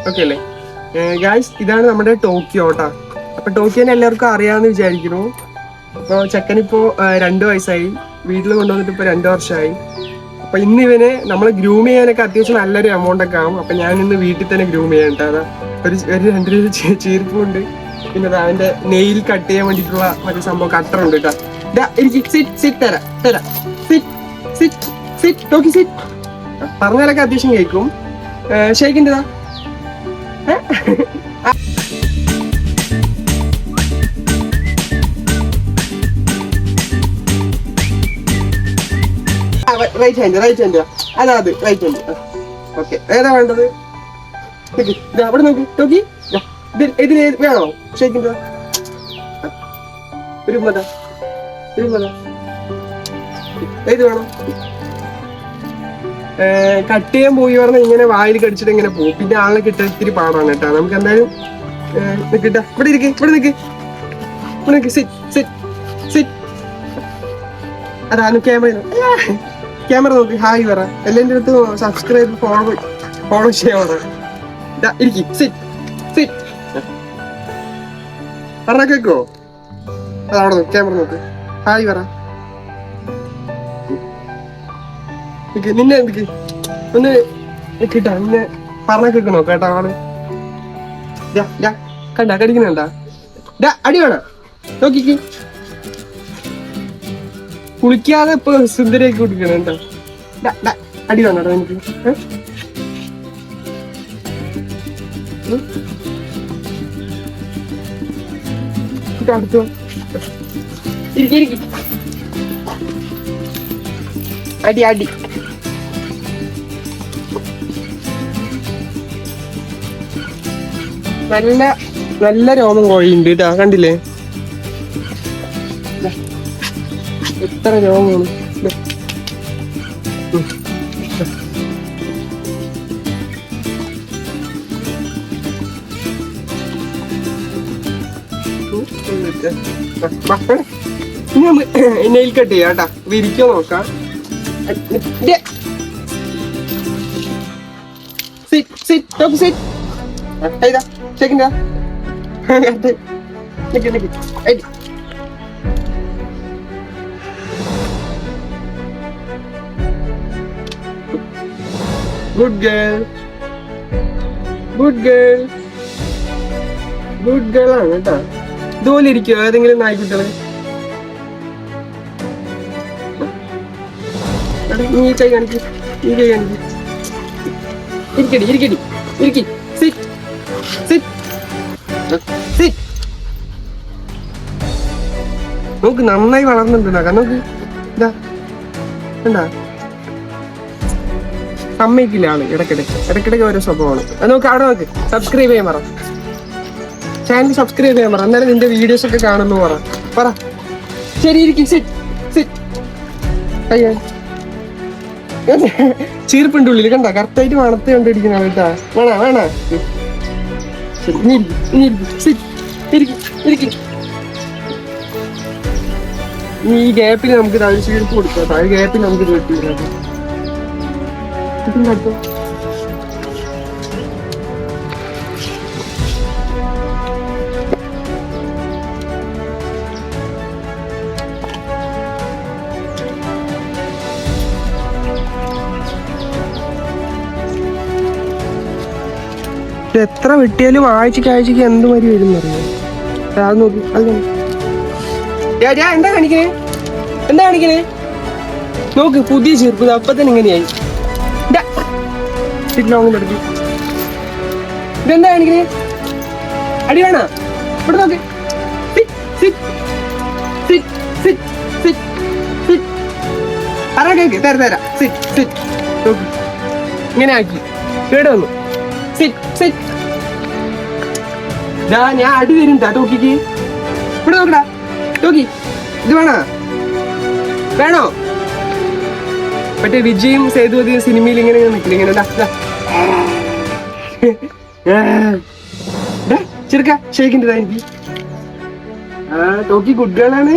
Okay അല്ലേ guys? ഇതാണ് നമ്മുടെ ടോക്കിയോ കേട്ടാ. അപ്പൊ ടോക്കിയോനെ എല്ലാവർക്കും അറിയാമെന്ന് വിചാരിക്കുന്നു. അപ്പോൾ ചെക്കനിപ്പോ 2 വയസ്സായി, വീട്ടിൽ കൊണ്ടുവന്നിട്ട് ഇപ്പൊ 2 വർഷമായി. അപ്പൊ ഇന്ന് ഇവനെ നമ്മൾ ഗ്രൂം ചെയ്യാനൊക്കെ അത്യാവശ്യം നല്ലൊരു എമൗണ്ട് ഒക്കെ ആവും. അപ്പൊ ഞാൻ ഇന്ന് വീട്ടിൽ തന്നെ ഗ്രൂം ചെയ്യാൻ കേട്ടോ. ഒരു 2 രൂപ ചീർപ്പുണ്ട്, പിന്നെ അവന്റെ നെയിൽ കട്ട് ചെയ്യാൻ വേണ്ടിയിട്ടുള്ള മറ്റേ സംഭവം കട്ടറുണ്ട് കേട്ടോ. പറഞ്ഞാലൊക്കെ അത്യാവശ്യം കേൾക്കും. ഷേക്കിൻ്റെതാ റൈറ്റ് ഹാൻഡ് അതാ, അത് റൈറ്റ് ഹാൻഡ്. ഓക്കെ, ഏതാ വേണ്ടത്? അവിടെ നോക്കി നോക്കി, ഇതിൽ വേണോ ഷേക്കിൻ്റെ? ഒരു മത ഏത് വേണം? കട്ട് ചെയ്യാൻ പോയി പറഞ്ഞാൽ ഇങ്ങനെ വായിൽ കടിച്ചിട്ട് ഇങ്ങനെ പോകും. പിന്നെ ആളെ കിട്ടാൻ ഇത്തിരി പാടാണ് കേട്ടോ. നമുക്ക് എന്തായാലും കിട്ടാ. ഇവിടെ നിക്ക് സിറ്റ്. അതാണ് ക്യാമറ നോക്കി ഹായ് പറ. എല്ലാൻ്റെ അടുത്ത് സബ്സ്ക്രൈബ് ഫോളോ ചെയ്യാൻ പറ. പറഞ്ഞ കേക്കോ? അതവിടെ നോക്ക്, ക്യാമറ നോക്ക്, ഹായ് പറ. നിന്നെ എന്തൊക്കെ ഒന്ന് കിട്ടാ, നിന്നെ പറഞ്ഞ കേൾക്കണോ കേട്ടാ? ആള് കണ്ട കടിക്കുന്നുണ്ടാ? അടി വേണ നോക്കിക്ക്. കുളിക്കാതെ ഇപ്പൊ സുന്ദരിയാക്കി കുടിക്കണ. അടി വേണോ എനിക്ക്? അടുത്ത് അടി നല്ല രോമം കോഴിയുണ്ട് കേട്ടാ, കണ്ടില്ലേ? എത്ര രോമമാണ്. നെയിൽ കട്ട് ചെയ്യാം കേട്ടാ, വിരിക്കോ നോക്കാം. ഗുഡ് ഗേൾ ആണ് കേട്ടാ. ഇതുപോലെ ഇരിക്കുവോ ഏതെങ്കിലും നായ്ക്കുട്ടികള്? നീ കൈ കാണിക്ക്. ഇരിക്കടി. നോക്ക്, നന്നായി വളർന്നിട്ടുണ്ടാ. നോക്ക്, ഇതാ കണ്ടാ? സമ്മതിക്കില്ല ആള്. ഇടക്കിടക്ക് ഓരോ സ്വഭാവമാണ്. നോക്ക്, അവിടെ നോക്ക്. സബ്സ്ക്രൈബ് ചെയ്യാൻ പറ, ചാനൽ സബ്സ്ക്രൈബ് ചെയ്യാൻ പറ. എന്നാലും നിന്റെ വീഡിയോസ് ഒക്കെ കാണുന്നു പറ. ശരി, ചീർപ്പുണ്ട് ഉള്ളിൽ കണ്ട. കറക്റ്റായിട്ട് മണത്ത് കണ്ടിരിക്കുന്ന കേട്ടാ. വേണ ഈ ഗ്യാപ്പിൽ നമുക്ക് ചീർപ്പ് കൊടുക്കാം. ആ ഗ്യാപ്പിൽ നമുക്ക് കിട്ടില്ല. എത്ര വെട്ടിയാലും ആഴ്ചക്ക് എന്ത് മരി വരും അറിയാം. അത് നോക്കി, അത് എന്താ കാണിക്കണേ? നോക്ക്, പുതിയ ചെറുപ്പ് അപ്പൊ തന്നെ ഇങ്ങനെയായി. ഇതെന്താ കാണിക്കണേ? അടി വേണ? ഇവിടെ നോക്ക്. കേക്ക് തരാം. ഇങ്ങനെ ആക്കി കേട് വന്നു. ഞാൻ അടി തരും ടോക്കിക്ക്. ഇവിടെ നോക്കടാ ടോക്കി, ഇത് വേണോ? മറ്റേ വിജയും സേതുപതിയും സിനിമയിൽ ഇങ്ങനെ നിൽക്കില്ല, ഇങ്ങനെ ചെറുക്ക ഷേക്കിൻ്റെതാ എനിക്ക്. ടോക്കി ഗുഡ് ഗേളാണ്.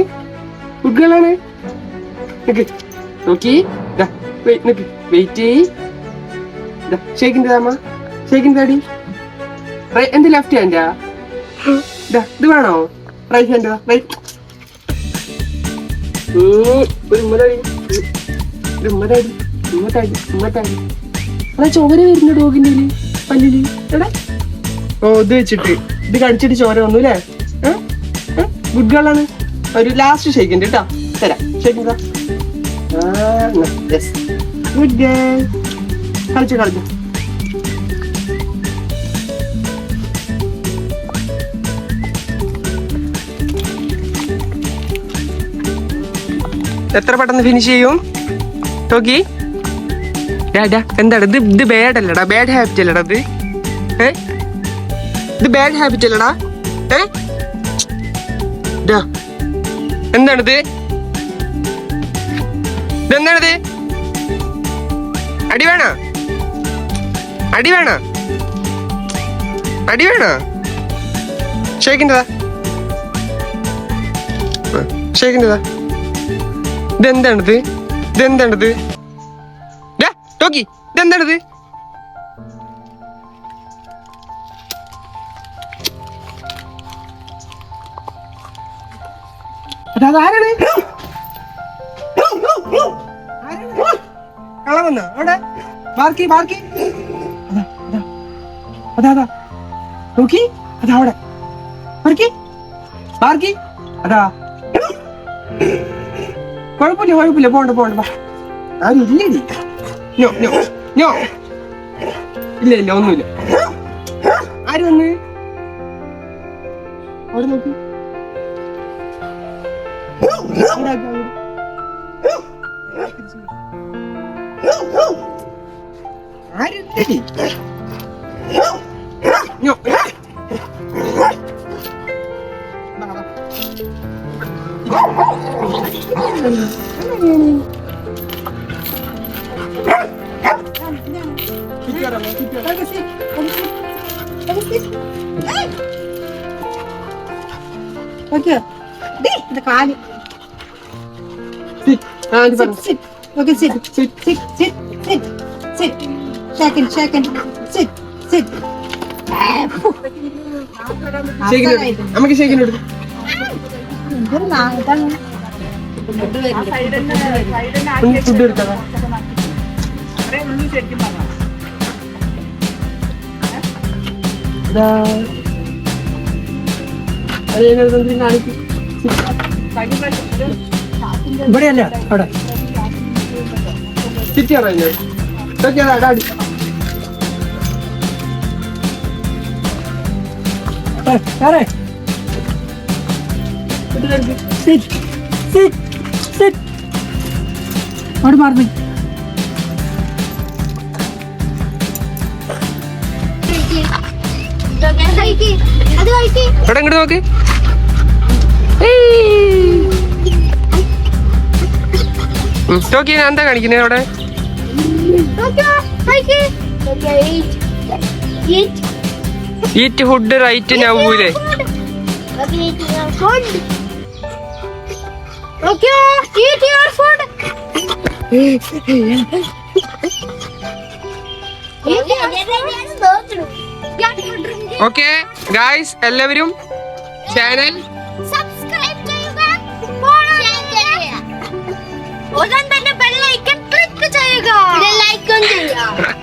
ടോക്കി വെയിറ്റ് ചെയ്യ്. ഷേക്കിൻ്റെതാ ഷേക്കിൻ ഡാഡി എന്ത് ലെഫ്റ്റ് ഹാൻഡാ? ഇത് വേണോ? റൈറ്റ് ഹാൻഡാ? റൈറ്റ്. ഒരു ഉമ്മതാടി, അതാ ചോര വരുന്ന ഡോഗിന്റെ പല്ലില്. എടാ ഓ ഇത് വെച്ചിട്ട് ഇത് കടിച്ചിട്ട് ചോര വന്നു അല്ലേ? ഗുഡ് ഗേൾ ആണ്. ഒരു ലാസ്റ്റ് ഷേക്കിന്റെ കേട്ടോ, തരാം. ഷേക്കിൻ ഗുഡ് ഗേൾ. കളിച്ചു എത്ര പെട്ടെന്ന് ഫിനിഷ് ചെയ്യും ടോക്കി? എന്താണ് ഇത് ബാഡ് അല്ലടാ, ബാഡ് ഹാബിറ്റ് അല്ലടാ ഇത്. ഇത് ബാഡ് ഹാബിറ്റ് അല്ലടാ. എന്താണിത്? ഇതെന്താണിത്? അടി വേണ? ഷേക്കിൻ്റെതാ. ഇതെന്താണിത്? ടോക്കി ഇതെന്താണിത്? അതാരാണ്? കളവന്ന അവിടെ ബാർക്കി അതാ നോക്കി. അതാ അവിടെ ബാർക്കി അതാ. കുഴപ്പമില്ല പോണ്ട. ആരും ഇല്ലേടി? ഇല്ല ഒന്നുമില്ല. ആര് വന്ന്? അവിടെ നോക്കി. ആരില്ലേടി? കാല് നമുക്ക് ഷേക്കിന് എടുക്കും. ഫുഡ് എടുക്കാം. ഇവിടെയല്ല അവിടെ ചിറ്റിയാണോ? ഡാഡി അവിടെ മാറി. ഇവിടെ ഇങ്ങോട്ട് നോക്ക്. ടോക്കി എന്താ കാണിക്കുന്നത് അവിടെ? ഈറ്റ് ഫുഡ് റൈറ്റ് നവൂലേ? ഓക്കെ ഗായ്സ്, എല്ലാവരും ചാനൽ സബ്സ്ക്രൈബ് ചെയ്യുക, ഫോളോ ചെയ്യുക, ഉടൻ തന്നെ ബെൽ ഐക്കൺ ക്ലിക്ക് ചെയ്യുക, ലൈക്കും ചെയ്യുക.